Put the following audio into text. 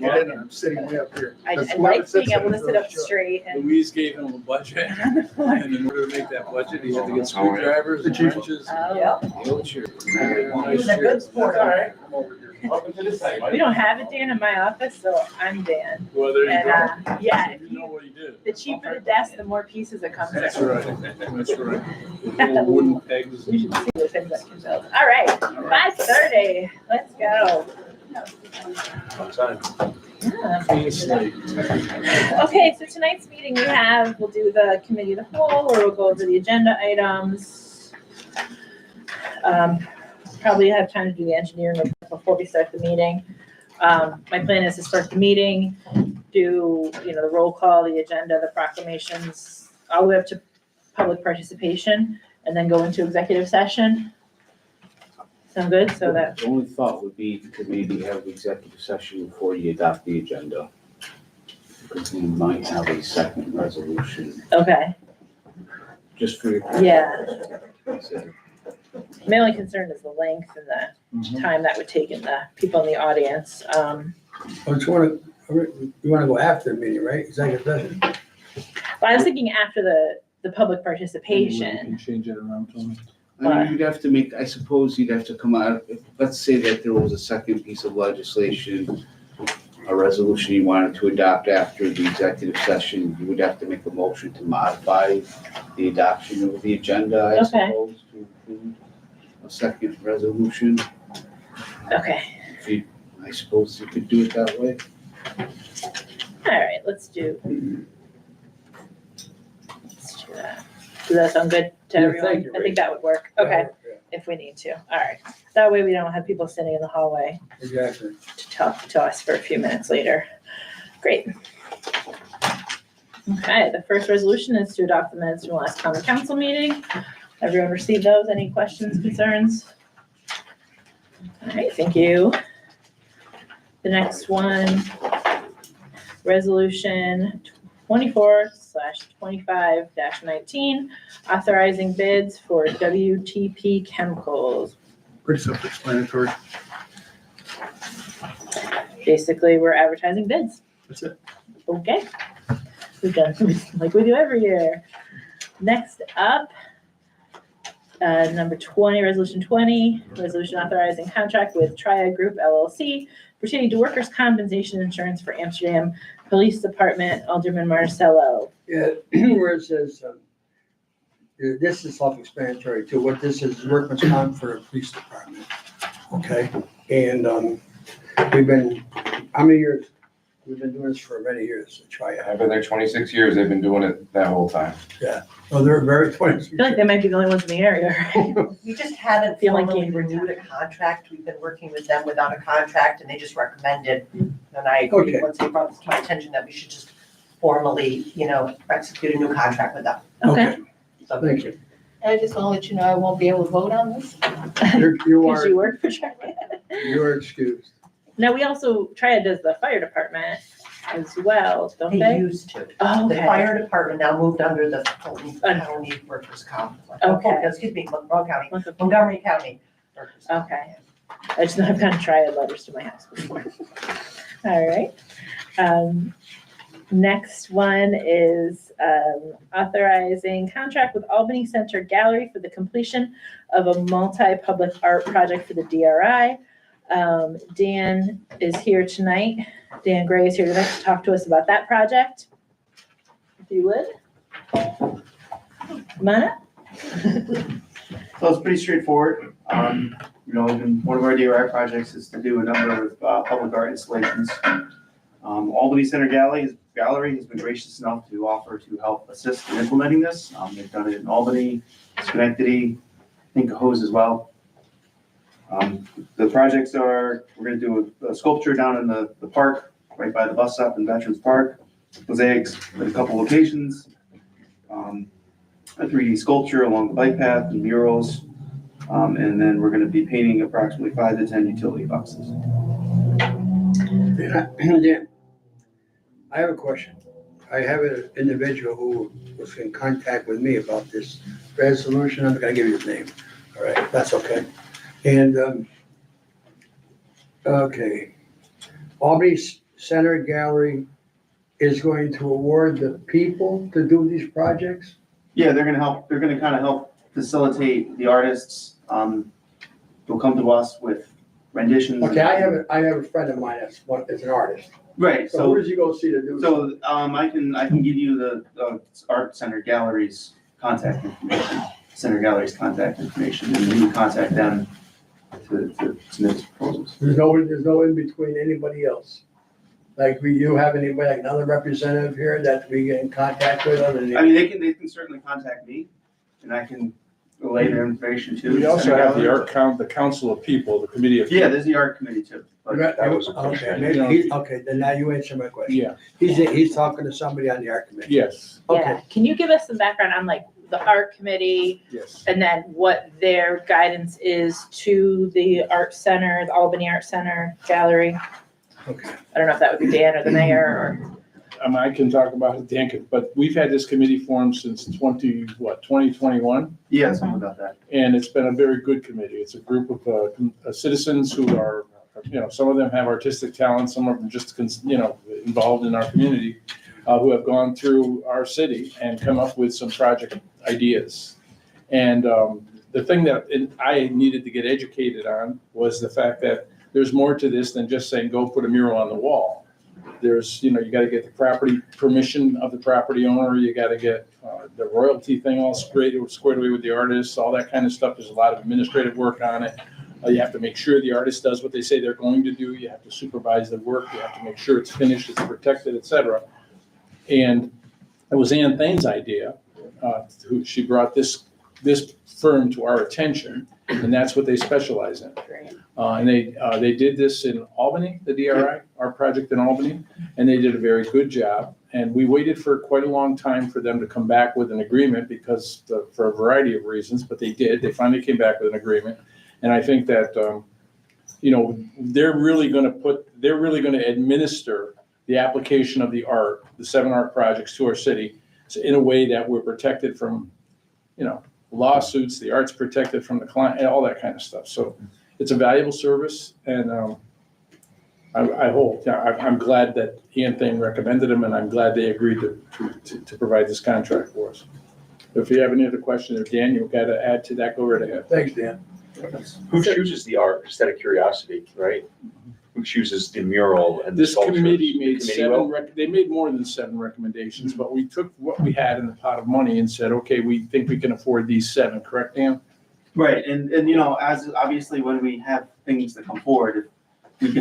Get in there, I'm sitting way up here. I That's like whoever sits being able in to the sit up first chair. straight and Louise gave him a budget, and in order to make that budget, he had to get screwdrivers and wrenches. oh, The old chair. He was a good sport. All right, I'm over here. Welcome to the site. we don't have a Dan in my office, so I'm Dan. Well, there you And go. yeah, if You know you, what he did. the cheaper the desk, the more pieces it comes That's in. right, that's right. The little wooden pegs. You should see the things that can build. All right, 5:30. Let's go. Yeah. Clean slate. Okay, so tonight's meeting we'll do the committee of the whole, where we'll go over the agenda items. Probably have time to do the engineering report before we start the meeting. My plan is to start the meeting, do, the roll call, the agenda, the proclamations, all the way up to public participation, and then go into executive session. Sound good? So that, The only thought would be to maybe have the executive session before you adopt the agenda. Because we might have a second resolution, okay, just for your. yeah. My only concern is the length and the time that would take in the people in the audience. You wanna go after the meeting, right? Executive session? But I was thinking after the public You participation. can change it around, Tony. I mean, I suppose you'd have to come out, let's say that there was a second piece of legislation, a resolution you wanted to adopt after the executive session, you would have to make a motion to modify the adoption of the agenda, I Okay. suppose, to include a second resolution. Okay, I suppose you could do it that way. all right, let's do that. Does that sound good to Yeah, everyone? thank you, I think that would work. Okay, Yeah, if we need to. All right. That way we don't have people sitting in the hallway exactly. to talk to us for a few minutes later. Great. Okay, the first resolution is to adopt the minutes from last common council meeting. Everyone received those? Any questions, concerns? All right, thank you. The next one, resolution 24/25-19, authorizing bids for WTP Chemicals. Pretty self-explanatory. Basically, we're advertising bids. That's it. Okay. We've done like we do every year. Next up, number 20, resolution 20, resolution authorizing contract with Triad Group LLC pertaining to workers' compensation insurance for Amsterdam Police Department, Alderman Marcello. Yeah, where it says, this is self-explanatory too. What this is workman's comp for a police department. Okay, and, we've been, how many years? We've been doing this for many years, try it. I've been there 26 years. They've been doing it that whole time. Oh, they're very I feel like they might be the only ones in the area, right? We just haven't Feel like formally you- renewed a contract. We've been working with them without a contract and they just recommended. And I agree, Okay. once they brought this to my attention, that we should just formally, execute a new contract with them. Okay. So Thank you. I just want to let you know I won't be able to vote on this. You Because you are, work for Triad. you're excused. Now, we also, Triad does the fire department as well, don't They they? used to. Oh, The okay. fire department now moved under the Fulton County Workers' Comp. Okay. Excuse me, wrong county, Montgomery County. Workers' Comp. Okay. I just know I've gotten Triad letters to my house before. All right. Next one is authorizing contract with Albany Center Gallery for the completion of a multi-public art project for the DRI. Dan is here tonight. Dan Gray is here tonight to talk to us about that project. If you would. Come on up. So it's pretty straightforward. Even one of our DRI projects is to do a number of public art installations. Albany Center Gallery has been gracious enough to offer to help assist in implementing this. They've done it in Albany, Schenectady, I think Cohoes as well. The projects are, we're gonna do a sculpture down in the park, right by the bus stop in Veterans Park. Mosaics at a couple locations. A 3D sculpture along the bike path and murals. And then we're gonna be painting approximately 5 to 10 utility boxes. Dan, I have a question. I have an individual who was in contact with me about this resolution. I'm not gonna give you his name. All right, that's okay. And, okay. Albany Center Gallery is going to award the people to do these projects? Yeah, they're gonna kind of help facilitate the artists. They'll come to us with renditions. Okay, I have a friend of mine that's an artist. Right, So who does he go see to do? So, I can give you the Art Center Gallery's contact information, Center Gallery's contact information, and you can contact them to submit proposals. There's no in between anybody else? Like, you have anybody, like another representative here that we get in contact with other than? I mean, they can certainly contact me, and I can relay their information to. We also Center have the Gallery. the Council of People, the Committee of. Yeah, there's the art committee too. but- That was a Okay, question. maybe okay, then now you answer my question. Yeah, He's talking to somebody on the art committee. yes, Okay, Yeah, can you give us some background on like the art committee yes. and then what their guidance is to the art center, the Albany Art Center Gallery? okay. I don't know if that would be Dan or the mayor I can talk about it, Dan, but we've had this committee formed since 2021? Yeah, something about that. And it's been a very good committee. It's a group of citizens who are, some of them have artistic talent, some of them just, involved in our community, who have gone through our city and come up with some project ideas. And the thing that I needed to get educated on was the fact that there's more to this than just saying, go put a mural on the wall. There's, you gotta get the property, permission of the property owner, you gotta get the royalty thing all squared away with the artists, all that kind of stuff. There's a lot of administrative work on it. You have to make sure the artist does what they say they're going to do. You have to supervise the work. You have to make sure it's finished, it's protected, et cetera. And it was Ann Thane's idea. She brought this firm to our attention, and that's what they specialize in. Great. And they did this in Albany, the DRI, our project in Albany, and they did a very good job. And we waited for quite a long time for them to come back with an agreement because for a variety of reasons, but they did. They finally came back with an agreement. And I think that, they're really going to administer the application of the 7 art projects to our city in a way that we're protected from, lawsuits, the art's protected from the client, and all that kind of stuff. So it's a valuable service, and I'm glad that Ian Thane recommended them, and I'm glad they agreed to provide this contract for us. If you have any other questions, or Dan, you've got to add to that, go right ahead. Thanks, Dan. Who chooses the art, just out of curiosity, right? Who chooses the mural and the This sculptures? committee The made committee will? they made more than 7 recommendations, but we took what we had in the pot of money and said, okay, we think we can afford these 7, correct, Dan? Right, and as obviously when we have things that come forward, we can